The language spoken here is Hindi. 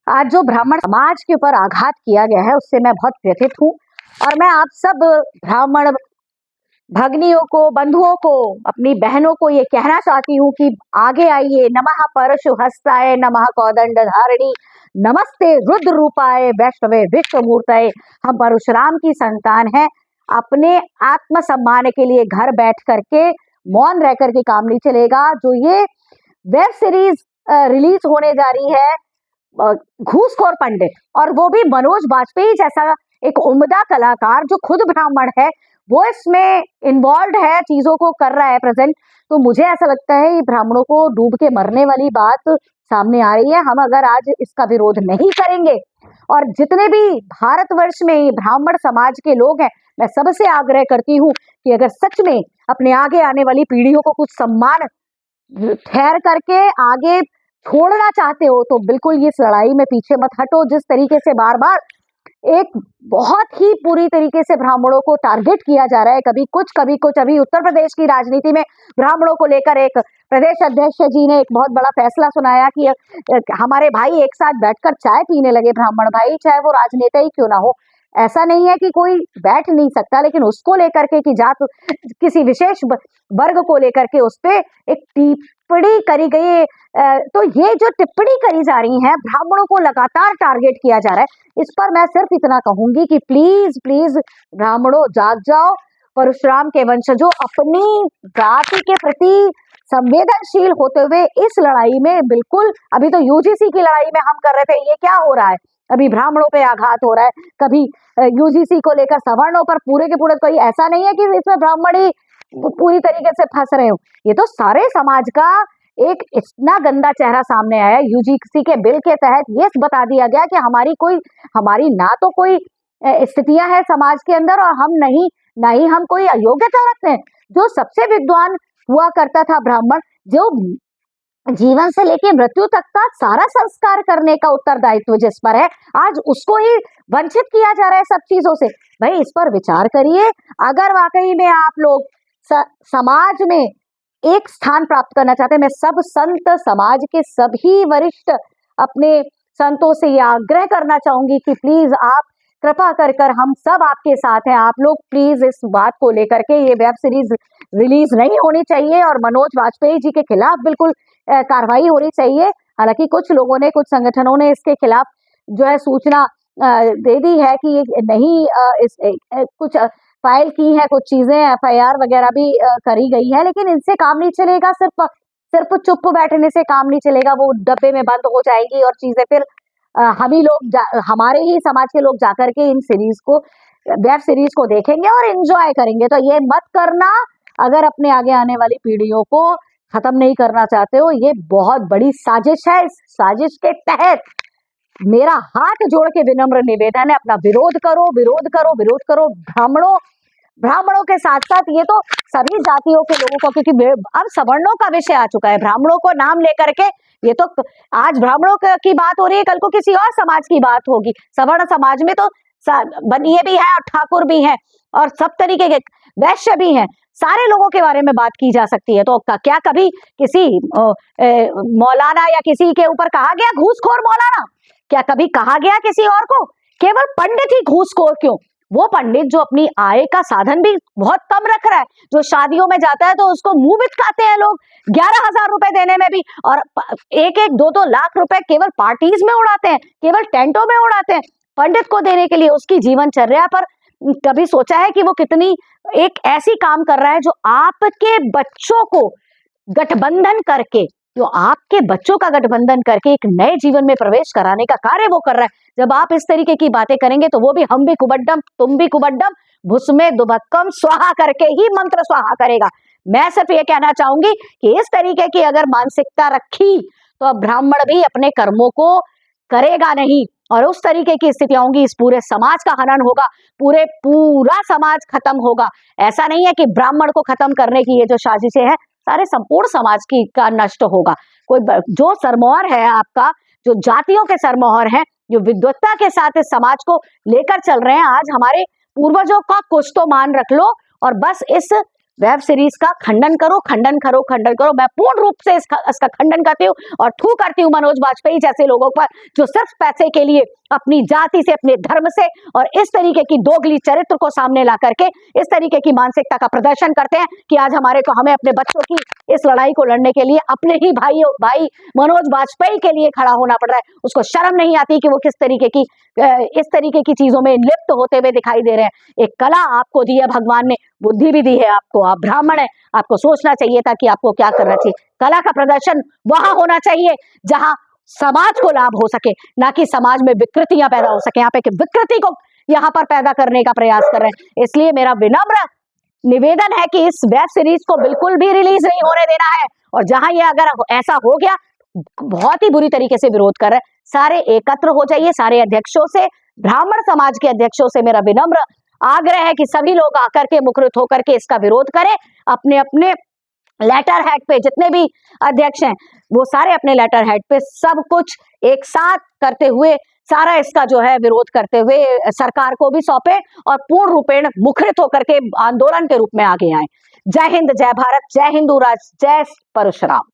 आज जो ब्राह्मण समाज के ऊपर आघात किया गया है उससे मैं बहुत व्यथित हूँ। और मैं आप सब ब्राह्मण भगिनियों को, बंधुओं को, अपनी बहनों को ये कहना चाहती हूँ कि आगे आइए। नमः परशु हस्ताय नमः कौदंड धारिणी नमस्ते रुद्र रूपाय वैष्णवे विश्वमूर्तये। हम परशुराम की संतान हैं। अपने आत्म सम्मान के लिए घर बैठ करके मौन रह करके काम नहीं चलेगा। जो ये वेब सीरीज रिलीज होने जा रही है घूसखोर पंडित, और वो भी मनोज बाजपेयी जैसा एक उम्दा कलाकार जो खुद ब्राह्मण है, वो इसमें इन्वॉल्व है, चीजों को कर रहा है प्रेजेंट। तो मुझे ऐसा लगता है ये ब्राह्मणों को डूब के मरने वाली बात सामने आ रही है। हम अगर आज इसका विरोध नहीं करेंगे, और जितने भी भारतवर्ष में ब्राह्मण समाज के लोग हैं, मैं सबसे आग्रह करती हूँ कि अगर सच में अपने आगे आने वाली पीढ़ियों को कुछ सम्मान ठहर करके आगे छोड़ना चाहते हो तो बिल्कुल इस लड़ाई में पीछे मत हटो। जिस तरीके से बार बार एक बहुत ही पूरी तरीके से ब्राह्मणों को टारगेट किया जा रहा है, कभी कुछ। अभी उत्तर प्रदेश की राजनीति में ब्राह्मणों को लेकर एक प्रदेश अध्यक्ष जी ने एक बहुत बड़ा फैसला सुनाया कि हमारे भाई एक साथ बैठकर चाय पीने लगे, ब्राह्मण भाई, चाहे वो राजनेता ही क्यों ना हो। ऐसा नहीं है कि कोई बैठ नहीं सकता, लेकिन उसको लेकर के कि जात किसी विशेष वर्ग को लेकर के उस पर एक टिप्पणी करी गई। तो ये जो टिप्पणी करी जा रही है, ब्राह्मणों को लगातार टारगेट किया जा रहा है, इस पर मैं सिर्फ इतना कहूंगी कि प्लीज प्लीज ब्राह्मणों जाग जाओ। परशुराम के वंशजों, अपनी जाति के प्रति संवेदनशील होते हुए इस लड़ाई में बिल्कुल, अभी तो यूजीसी की लड़ाई में हम कर रहे थे, ये क्या हो रहा है, अभी ब्राह्मणों पे आघात हो रहा है, कभी यूजीसी को लेकर सवर्णों पर पूरे के पूरे। कोई ऐसा नहीं है कि इसमें ब्राह्मण ही पूरी तरीके से फंस रहे हो, ये तो सारे समाज का एक इतना गंदा चेहरा सामने आया। यूजीसी के बिल के तहत ये बता दिया गया कि हमारी ना तो कोई स्थितियां हैं समाज के अंदर, और हम नहीं ना ही हम कोई अयोग्यता रखते हैं। जो सबसे विद्वान हुआ करता था ब्राह्मण, जो जीवन से लेके मृत्यु तक का सारा संस्कार करने का उत्तरदायित्व जिस पर है, आज उसको ही वंचित किया जा रहा है सब चीजों से। भाई इस पर विचार करिए। अगर वाकई में आप लोग समाज में एक स्थान प्राप्त करना चाहते हैं, मैं सब संत समाज के सभी वरिष्ठ अपने संतों से यह आग्रह करना चाहूंगी कि प्लीज आप कृपा कर कर, हम सब आपके साथ हैं, आप लोग प्लीज इस बात को लेकर के, ये वेब सीरीज रिलीज नहीं होनी चाहिए और मनोज बाजपेयी जी के खिलाफ बिल्कुल कार्रवाई होनी चाहिए। हालांकि कुछ लोगों ने, कुछ संगठनों ने इसके खिलाफ जो है सूचना दे दी है कि ये नहीं, कुछ फाइल की है, कुछ चीजें एफआईआर वगैरह भी करी गई है, लेकिन इनसे काम नहीं चलेगा। सिर्फ चुप बैठने से काम नहीं चलेगा। वो डब्बे में बंद हो जाएगी और चीजें फिर हम ही लोग, हमारे ही समाज के लोग जाकर के इन सीरीज को, वेब सीरीज को देखेंगे और एंजॉय करेंगे। तो ये मत करना। अगर अपने आगे आने वाली पीढ़ियों को खत्म नहीं करना चाहते हो, ये बहुत बड़ी साजिश है। इस साजिश के तहत मेरा हाथ जोड़ के विनम्र निवेदन है, अपना विरोध करो, विरोध करो, विरोध करो। ब्राह्मणों के साथ साथ ये तो सभी जातियों के लोगों को, क्योंकि अब सवर्णों का विषय आ चुका है, ब्राह्मणों को नाम लेकर के, ये तो आज ब्राह्मणों की बात हो रही है, कल को किसी और समाज की बात होगी। सवर्ण समाज में तो बनिए भी है और ठाकुर भी हैं और सब तरीके के वैश्य भी हैं, सारे लोगों के बारे में बात की जा सकती है। तो क्या कभी किसी मौलाना या किसी के ऊपर कहा गया घूसखोर मौलाना? क्या कभी कहा गया किसी और को? केवल पंडित ही घूसखोर क्यों? वो पंडित जो अपनी आय का साधन भी बहुत कम रख रहा है, जो शादियों में जाता है तो उसको मुंह बिचकाते हैं लोग 11,000 रुपए देने में भी, और 1-1, 2-2 लाख रुपए केवल पार्टीज में उड़ाते हैं, केवल टेंटों में उड़ाते हैं पंडित को देने के लिए। उसकी जीवनचर्या पर कभी सोचा है कि वो कितनी एक ऐसी काम कर रहा है जो आपके बच्चों को गठबंधन करके, जो आपके बच्चों का गठबंधन करके एक नए जीवन में प्रवेश कराने का कार्य वो कर रहा है। जब आप इस तरीके की बातें करेंगे तो वो भी हम भी कुबड्डम तुम भी कुबड्डम भुस्मे दुभक्कम स्वाहा करके ही मंत्र स्वाहा करेगा। मैं सिर्फ ये कहना चाहूंगी कि इस तरीके की अगर मानसिकता रखी तो अब ब्राह्मण भी अपने कर्मों को करेगा नहीं, और उस तरीके की स्थिति होगी, इस पूरे समाज का हनन होगा, पूरा समाज खत्म होगा। ऐसा नहीं है कि ब्राह्मण को खत्म करने की ये जो साजिशें हैं, सारे संपूर्ण समाज की का नष्ट होगा। कोई जो सरमौर है आपका, जो जातियों के सरमौर हैं, जो विद्वत्ता के साथ इस समाज को लेकर चल रहे हैं, आज हमारे पूर्वजों का कुछ तो मान रख लो और बस इस वेब सीरीज का खंडन करो, खंडन करो, खंडन करो। मैं पूर्ण रूप से इसका खंडन करती हूँ और थू करती हूँ मनोज वाजपेयी जैसे लोगों पर जो सिर्फ पैसे के लिए अपनी जाति से, अपने धर्म से और इस तरीके की दोगली चरित्र को सामने ला करके इस तरीके की मानसिकता का प्रदर्शन करते हैं कि आज हमें अपने बच्चों की इस लड़ाई को लड़ने के लिए अपने ही भाई मनोज वाजपेयी के लिए खड़ा होना पड़ रहा है। उसको शर्म नहीं आती कि वो किस तरीके की इस तरीके की चीजों में लिप्त होते हुए दिखाई दे रहे हैं। एक कला आपको दी है भगवान ने, बुद्धि भी दी है आपको, आप ब्राह्मण हैं, आपको सोचना चाहिए था कि आपको क्या करना चाहिए। कला का प्रदर्शन वहां होना चाहिए जहां समाज को लाभ हो सके, ना कि समाज में विकृतियां पैदा हो सके। यहाँ पे विकृति को यहाँ पर पैदा करने का प्रयास कर रहे हैं। इसलिए मेरा विनम्र निवेदन है कि इस वेब सीरीज को बिल्कुल भी रिलीज नहीं होने देना है, और जहां ये अगर ऐसा हो गया बहुत ही बुरी तरीके से विरोध कर रहे हैं। सारे एकत्र हो जाइए, सारे अध्यक्षों से, ब्राह्मण समाज के अध्यक्षों से मेरा विनम्र आग्रह है कि सभी लोग आकर के मुखरित होकर के इसका विरोध करें। अपने अपने लेटर हेड पे जितने भी अध्यक्ष हैं वो सारे अपने लेटर हेड पे सब कुछ एक साथ करते हुए सारा इसका जो है विरोध करते हुए सरकार को भी सौंपे और पूर्ण रूपेण मुखरित होकर के आंदोलन के रूप में आगे आए। जय हिंद, जय भारत, जय हिंदू राज, जय परशुराम।